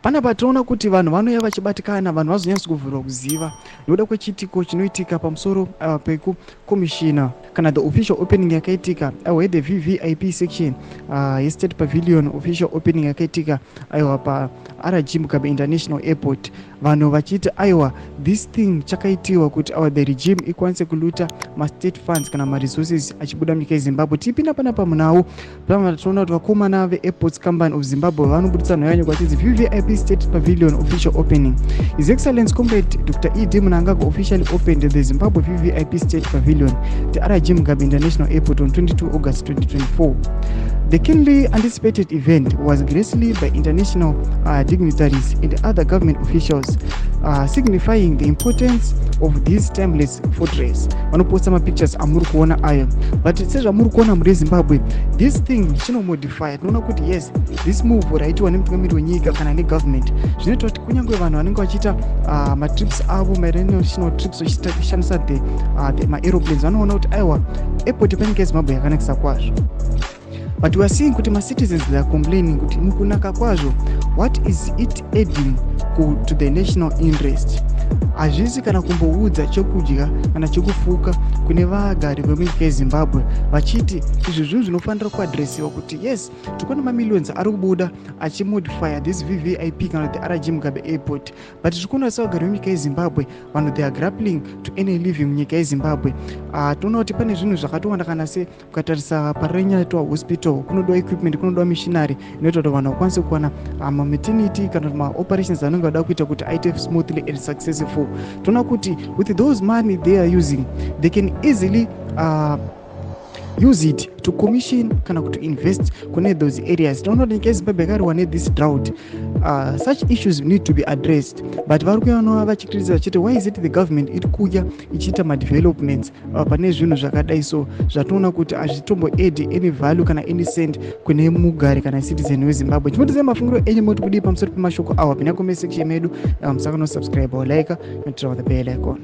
Pana patrona kuti vanhu vanouya vachibatikana, vanhu vazonyatsa kuvhurwa kuziva nokuda kwechitiko chinoitika pamusoro pekukomishina kana the official opening yakaitika aiwa the VVIP section yeState Pavilion official opening yakaitika aiwa pa RG Mubage International Airport. Vanhu vachiti aiwa this thing chakaitiwa kuti the regime ikwanise kuluta state funds kana resources achibuda munyika yeZimbabwe. Tipinda panapa munawo tinoona kuti vakomana veAirports Company of Zimbabwe vanobudisa nhaya kwachinzi VVIP State Pavilion official opening. His Excellency Comrade Dr. E.D. Mnangagwa officially opened the Zimbabwe VVIP State Pavilion, the RG Mubage International Airport on 22 August 2024. The keenly anticipated event was graced by international dignitaries and other government officials, signifying the importance of this timeless fortress. Vanoposta mapictures amuri kuona ayo, but sezvamuri kuona muri Zimbabwe, this thing chinomodify. Tinoona kuti yes, this move raitwa nemutungamiri wenyika kana negovernment zvinoita kuti kunyange vanhu vanenge vachiita matrips avo mainational trips vachishandisa maaeroplanes vanoona kuti aiwa airport panyika yeZimbabwe yakanakisa kwazvo. But we are seeing kuti citizens they are complaining kuti mukunaka kwazvo, what is it adding to the national interest? Hazvisi kana kumboudza chokudya kana chokufuka kune vagari vemunyika yeZimbabwe vachiti izvi zvinhu zvinofanira kuadresiwa kuti yes tikona mamillions ari kubuda achimodify this VVIP kana the RG Mubage Airport, but tikona savagari vemunyika yeZimbabwe vanhu they are grappling to any living munyika yeZimbabwe. Toona kuti pane zvinhu zvakatowanda kana se kukatarisa parenyatwa hospital kunodiwa equipment, kunodiwa machinery inoita kuti vanhu vakwanise kuwana maternity kana maoperations anenge vada kuita kuti aite smoothly and successful. Toona kuti with those money they are using, they can easily use it to commission kana to invest kune those areas. Toona kuti nyika yeZimbabwe yakariwa this drought. Such issues need to be addressed, but vari kuyanova vachikritisa vachiti why is it the government iri kuuya ichiita madevelopments pane zvinhu zvakadai so zvatoona kuti hazvitombo add any value kana any cent kune mugari kana citizen weZimbabwe. Chimotize mafungiro enyu moti kudii pamusoro pemashoko awa penya comment section medu. Musaka no subscribe or like and turn on the bell icon.